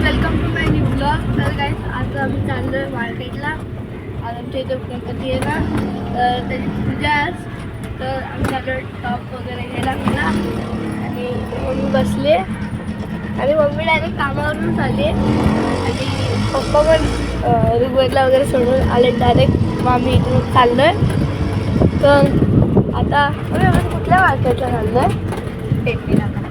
Welcome to my new blog. तर guys आज आम्ही चाललो आहे मार्केटला. आज आमच्या इथं गणपती आहे ना, तर त्याची पूजा आहे. तर आम्ही चाललो टॉप वगैरे घ्यायला मला. आणि मम्मी बसले आणि मम्मी डायरेक्ट कामावरून आली आणि पप्पा पण ऋग्वेदला वगैरे सोडून आले डायरेक्ट. मग आम्ही इथून चाललो आहे. तर आता आम्ही कुठल्या मार्केटला चाललो आहे? टेंबी नाका.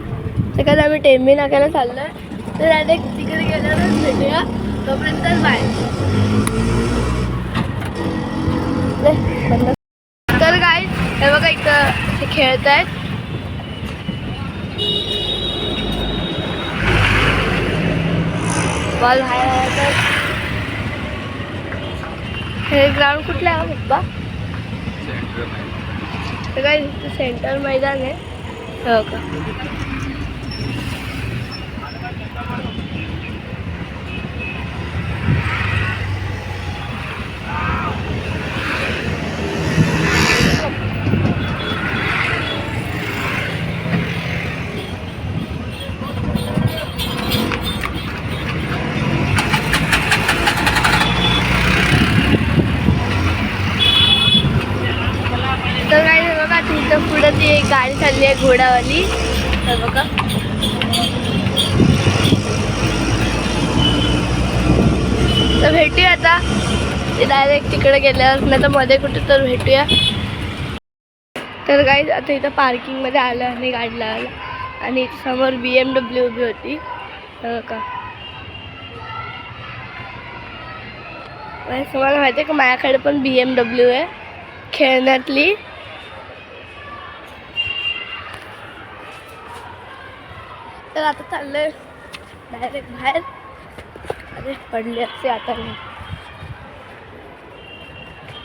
तर काय आम्ही टेंबी नाक्याला चाललो आहे. तर डायरेक्ट तिकडे गेल्यावरच भेटूया. तोपर्यंत बाय. तर गाईज हे बघा इथं हे खेळत आहेत. बॉल बाहेर. हे ग्राउंड कुठलं आहे पप्पा? तर गाईज इथं सेंटर मैदान आहे. हो का? तर काय बघा तिथं पुढं ती एक गाडी चालली आहे घोडावाली. तर बघा तर भेटूया आता. ते डायरेक्ट तिकडे गेल्यावर नाही तर मध्ये कुठे तर भेटूया. तर गाईज आता इथं पार्किंगमध्ये आलं आणि गाडी लावायला. आणि समोर BMW उभी होती. तर बघा तुम्हाला माहिती आहे का माझ्याकडे पण BMW आहे खेळण्यातली. तर आता चाललंय डायरेक्ट बाहेर. अरे पडले असते आता. नाही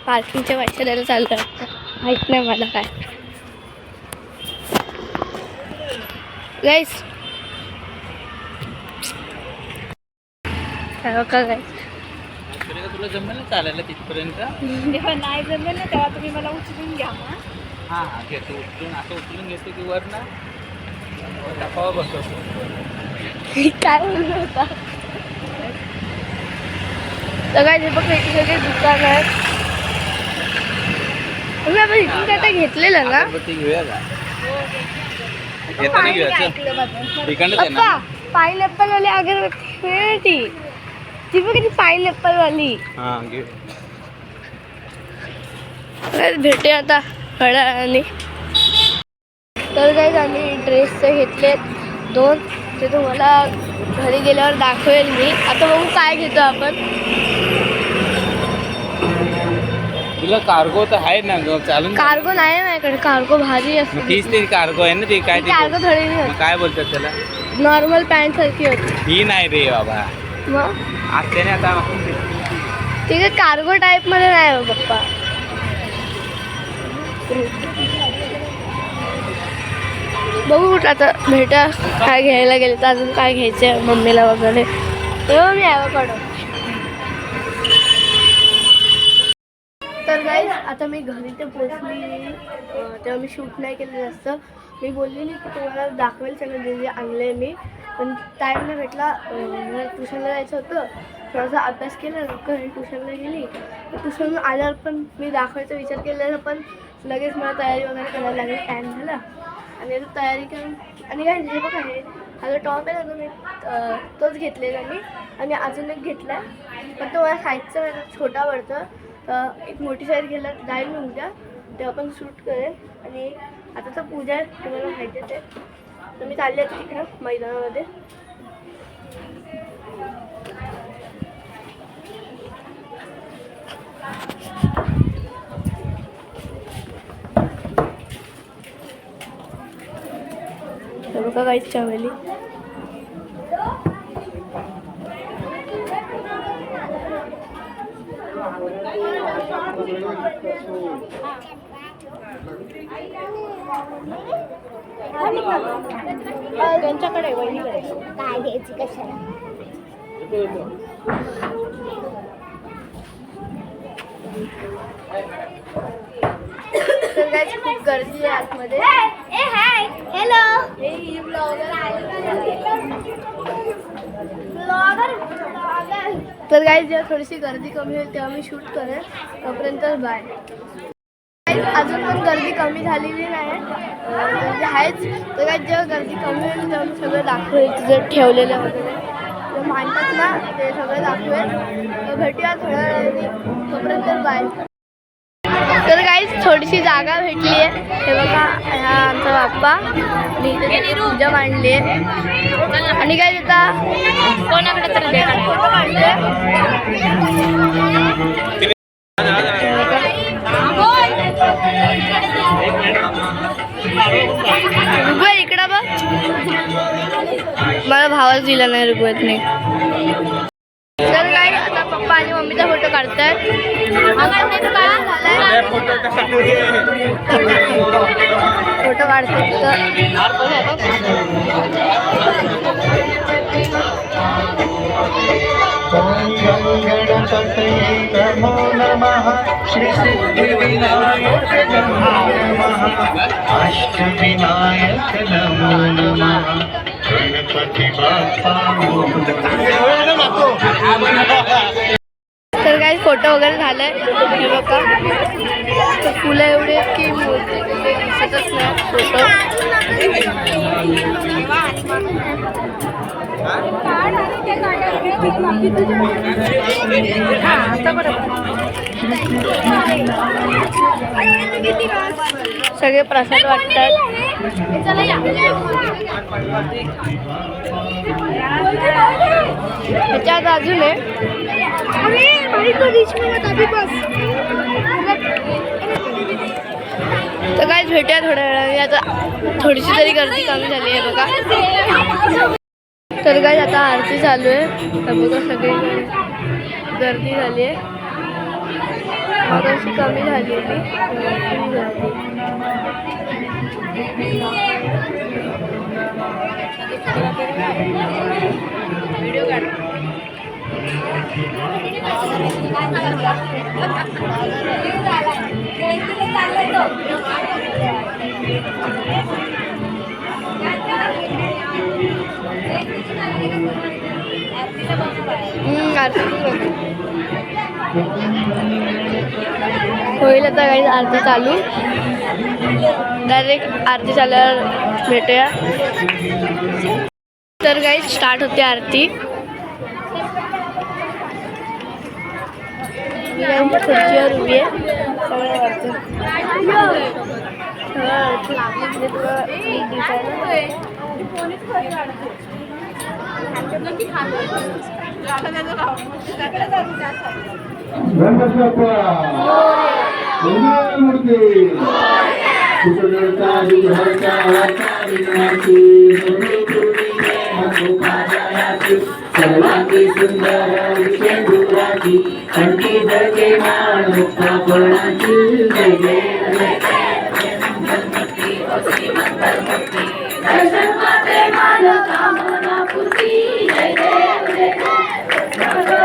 पार्किंगच्या पैसे द्यायला चाललं आहे. माहीत नाही मला काय. गाईस काय बघा गाईस. तुला जमेल ना चालायला तिथपर्यंत? जेव्हा नाही जमेल ना तेव्हा तुम्ही मला उचलून घ्या. हां हां घेतो उचलून. असं उचलून घेतो की वर ना टाकावा बसवतो. काय बोललो होता? तर काय बघा इथे सगळे दुकान आहेत. आपण इथून काय काय घेतलेलं ना? ते घेऊया का? येताना घ्यायचं ठिकाणच आहे. पाइनएप्पल वाली अगरबत्ती ती बघ किती पाइनएप्पल वाली. हां घेऊ. भेटूया आता थोड्या वेळाने. तर काय आम्ही ड्रेसचे घेतलेत 2. ते तुम्हाला घरी गेल्यावर दाखवेल मी. आता बघू काय घेतो आपण. तुला कार्गो तर आहे ना चालून? कार्गो नाही माझ्याकडे. कार्गो भारी असते. तीच ते कार्गो आहे ना. ते काय कार्गो थोडी नाही. काय बोलतात त्याला? नॉर्मल पॅन्ट सारखी होती. ही नाही रे बाबा. मग त्याने आता ठीक आहे. कार्गो टाईप मध्ये नाही हो पप्पा. बघू आता भेटा काय घ्यायला गेले तर अजून काय घ्यायचं आहे मम्मीला वगैरे. तेव्हा मी ॲवोकाडो. तर गाईज आता मी घरी ते पोचली. तेव्हा मी शूट नाही केलं जास्त. मी बोलली नाही की तुम्हाला दाखवेल सगळं जे जे आणलं मी. पण टाईम नाही भेटला. मला ट्युशनला जायचं होतं. थोडासा अभ्यास केला. घरी ट्युशनला गेली. ट्युशन आल्यावर पण मी दाखवायचा विचार केलेला. पण लगेच मला तयारी वगैरे करायला लागली. टाईम झाला आणि आता तयारी करून. आणि काय हे बघा हे हा जो टॉप आहे ना मी तोच घेतलेला मी. आणि अजून एक घेतला आहे. पण तो मला साईजचा मला छोटा पडतं. तर एक मोठी साईज घ्यायला जाईल मी उद्या. तेव्हा पण शूट करेल. आणि आता तर पूजा आहे तुम्हाला माहितीच आहे. तर मी चालले आहे तिकडं मैदानामध्ये. तर बघा काही चमेली. त्यांच्याकडे वहिनीकडे काय घ्यायची कशाला? तर guys, खूप गर्दी आहे आतमध्ये. हॅलो. तर गाईज जेव्हा थोडीशी गर्दी कमी होईल तेव्हा मी शूट करेन. तोपर्यंत बाय. अजून पण गर्दी कमी झालेली नाही, गर्दी आहेच. तर गाईज जेव्हा गर्दी कमी होईल तेव्हा मी सगळं दाखवेल, तिथं ठेवलेलं वगैरे जे मांडतात ना ते सगळं दाखवेल. तर भेटूया थोड्या वेळाने. तोपर्यंत बाय. तर गाईज थोडीशी जागा भेटली आहे. हे बघा, हा आमचा बाप्पा. मी इथे पूजा मांडली आहे. आणि काय आता कोणाकडे तर फोटो काढले. ऋग्वेद इकडं बघ. मला भावाच दिला नाही ऋग्वेदने. तर काय आता पप्पा आणि मम्मीचा फोटो काढतायत. फोटो काढतात. गणपतये नमो नमः श्री सिद्धिविनायक नमो नमः अष्टविनायक नमो नमः गणपती बाप्पा तर काही फोटो वगैरे झाले. हे बघा, फुलं एवढी आहेत की मूर्ती दिसतच नाही. फोटो सगळे प्रसाद वाटतात. ह्याच्यात अजून आहे. तर काहीच भेटूया थोड्या वेळाने. आता थोडीशी तरी गर्दी कमी झाली आहे बघा. तर काय आता आरती चालू आहे. तर बघा सगळी गर्दी झाली आहे. मग अशी कमी झाली आहे व्हिडिओ काढ. होईल आता काही आरती चालू. डायरेक्ट आरती चालल्यावर भेटूया. तर काही स्टार्ट होते आरती. खुर्चीवर उभी आहे. सर्वांगी सुंदर विषेंदुराची कंठी धरते मान मुक्तापणाची जय जय दर्शन माते मान कामना पूर्ती जय देव जय देव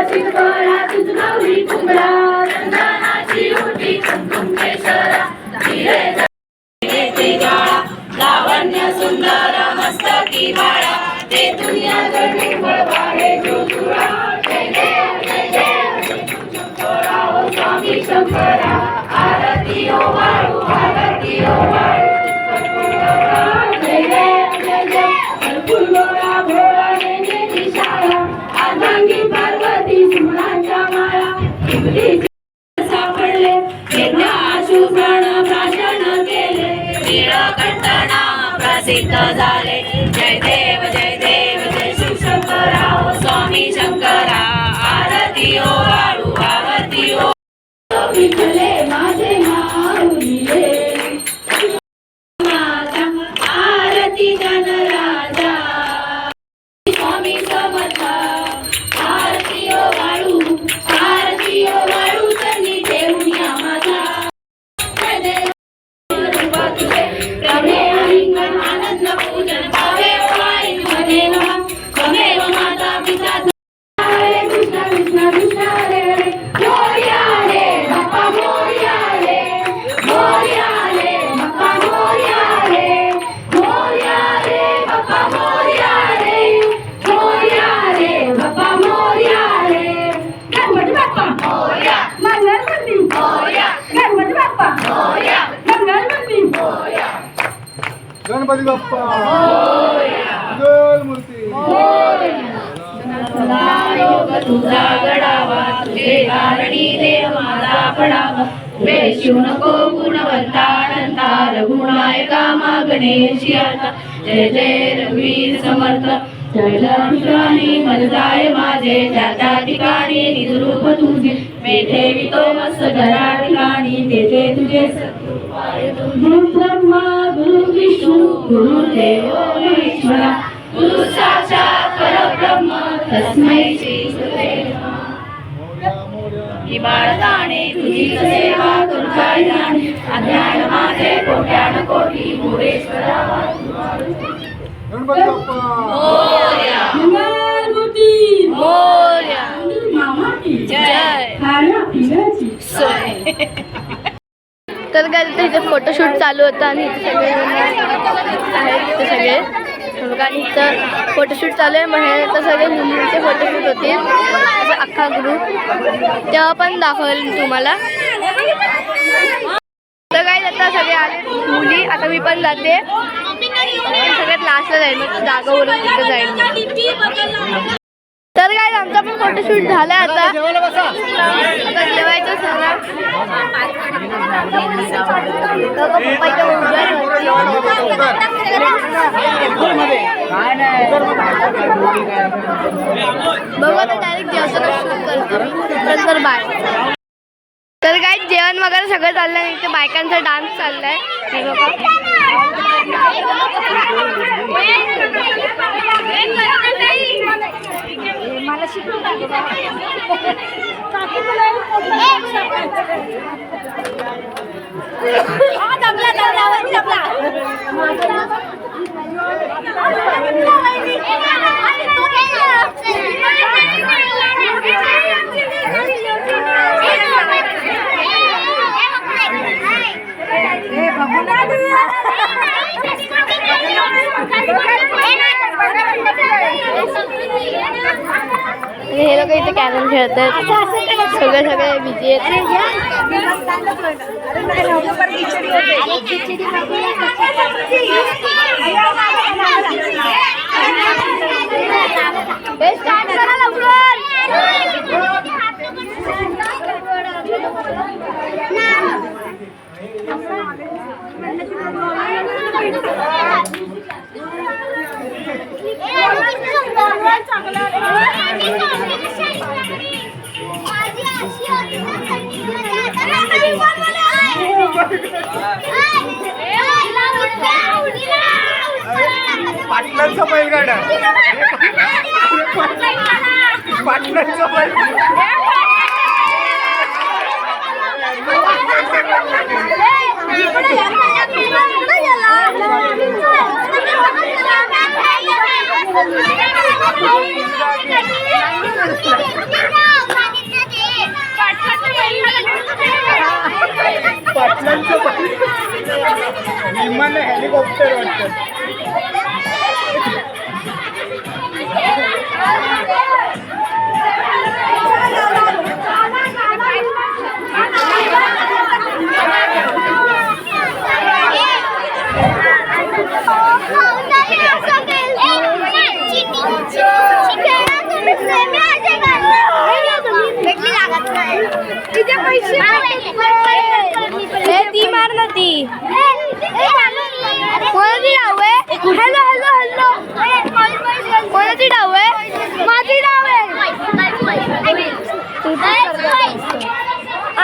तुझ गौरी कुंभरा चंदनाची उठी कुंकुमेश्वरा लावण्य सुंदर मस्तकी बाळा ते दुनिया जगणे बळवाडे जो तुळा जय देव स्वामी शंकरा आरती ओ वाळू आरती ओ वाळू जय देव फुलगोळा भोळा नेनेची शाळा अर्धांगी पार्वती सुमनांच्या माळा सापडले यज्ञाशुभ्रण भाषण केले नीळकंठना प्रसिद्ध झाले जय देव जय शिवशंकरा स्वामी शंकरा आरती ओ वाळू आरती ओ विठले माझे माऊलीले माझा आरती गणराजा स्वामी समर्थ आरती ओ वाळू त्यांनी ठेवून या माझा आनंद पूजन पावे गणपती बाप्पा जय मूर्ती तुझा गडावा तुझे कारणी देव माझा पडावा वेशिव नको गुणवंता रघुनायका मागणेशी आता जय जय रघुवीर समर्थ जय ठिकाणी मन जाय माझे त्या त्या ठिकाणी निजरूप तुझे मी ठेवितो मस्त घरा ठिकाणी तेथे तुझे गुरु ब्रह्मा गुरु विष्णू गुरुदेव महेश्वरा गुरु साक्षात परब्रह्म तस्मै श्री गुरुवे ही बाळगाणे तुझी सेवा करू काय जाणे अज्ञान माझे कोट्यान कोटी मुरेश्वरा गणपती बाप्पा तर काय इथे फोटोशूट चालू होतं आणि इथे सगळे आहेत इथे सगळे बघा आणि इथं फोटोशूट चालू आहे म्हणजे तर सगळे मुलींचे फोटोशूट होतील असं अख्खा ग्रुप तेव्हा पण दाखवेल तुम्हाला. तर काय आता सगळे आले मुली आता मी पण जाते सगळ्यात लास्टला जाईल मग जागावरून तिथं जाईल. तर काय आमचा पण फोटोशूट झाला आता जेवायचं सगळं बघा तर डायरेक्ट जेवण शूट करतो नंतर बाय. तर काय जेवण वगैरे सगळं चाललंय आणि इथे बायकांचा डान्स चाललाय हे बघा. मला शिकवून हे लोक इथे कॅरम खेळतात सगळे बिझी आहेत. पाटलांचा बैलगाडा पाटलांचा पाटलांचं विमान हेलिकॉप्टर वाटतं. ती मार ना ती कोणाची डाव आहे. हॅलो हॅलो हॅलो कोणाची डाव आहे. माझी डाव आहे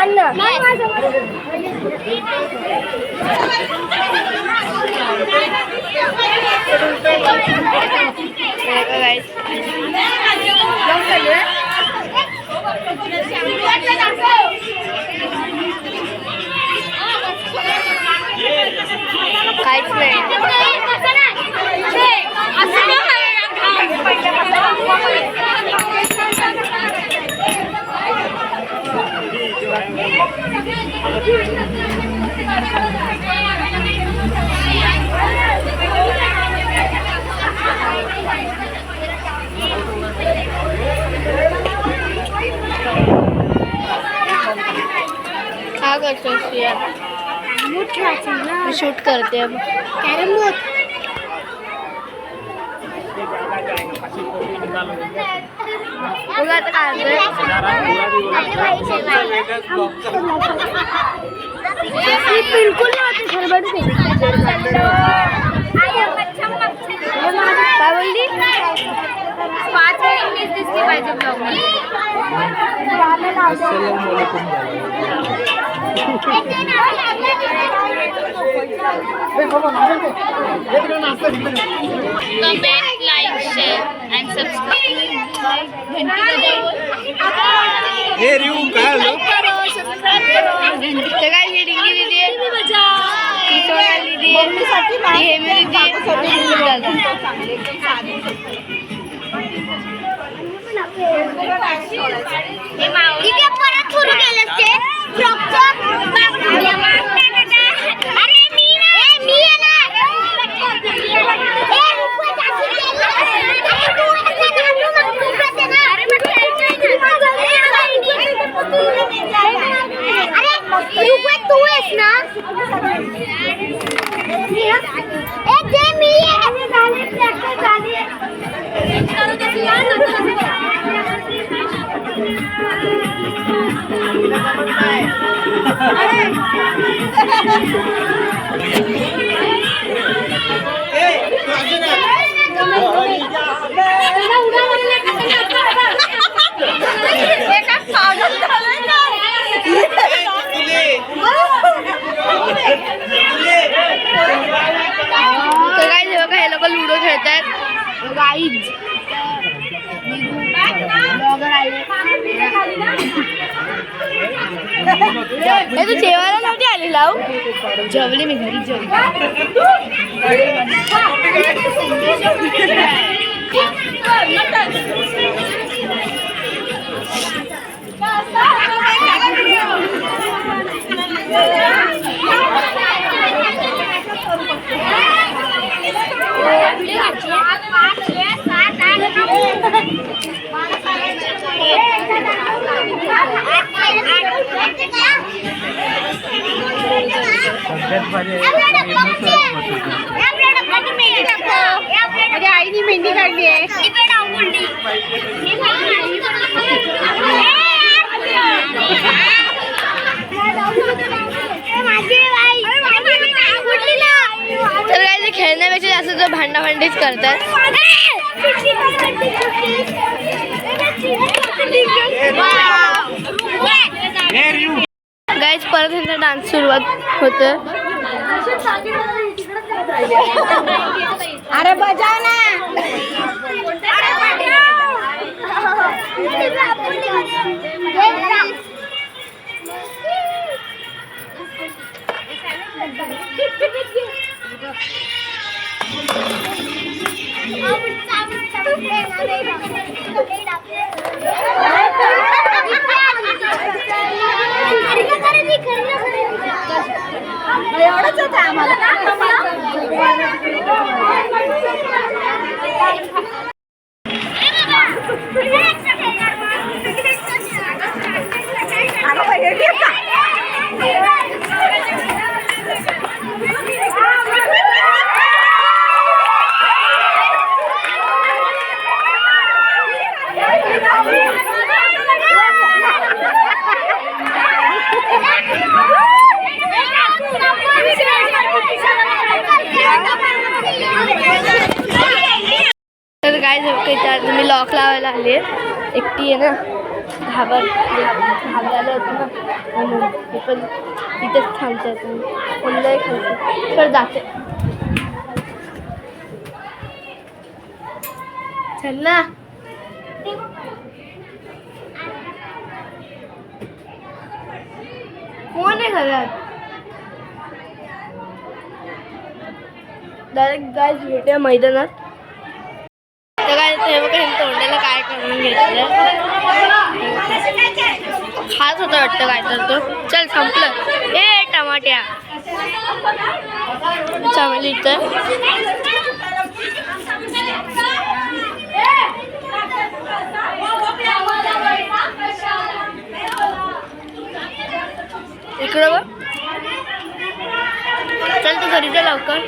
अण्णा काहीच नाही. क्या करतो शूट करते अब. कॅरम बोर्ड बघा आता काय होतंय. बिलकुल नव्हते खरबड काय बोलली 5 मिनिट दिसली पाहिजे ब्लॉग मध्ये. Comment, like, share and subscribe. हे रिव काय आलं तर काय हे डिंगी दिदी आहे, ही सोनाली दिदी आहे, ही हेमी दिदी आहे, इथे परत सुरू केलं ते फ्रॉकचं. अरे मी आहे ना. तू आहेस ना. तर काय बघा हे लोक लुडो खेळतात. गाईज हे तू जेवायला नव्हती आली लावू. जेवली मी घरी जेवली. आईनी मेहंदी काढली आहे. तर काय खेळण्यापेक्षा जास्त जो भांडाभांडीच करतात. गाईज परत ह्यांचा डान्स सुरुवात होतं. अरे बजाव ना. एवढंच होतं आम्हाला. तर काय त्यात मी लॉक लावायला आले. एकटी आहे ना, घाबरायला होतं ना, म्हणून मी पण इथेच थांबते. मुलंही खायचं तर जाते. चल ना. कोण आहे घरात? डायरेक्ट गाईज भेटूया मैदानात. तर काय ते बघा तोंडाला काय करून घेतलं. खात होता वाटतं काय तर तो. चल संपलं. ए टमाट्या चमली तर इकडं बघ. चल तू घरी जा लवकर.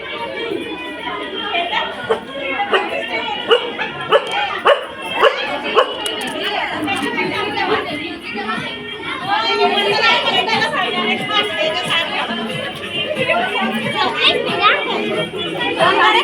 गंगारे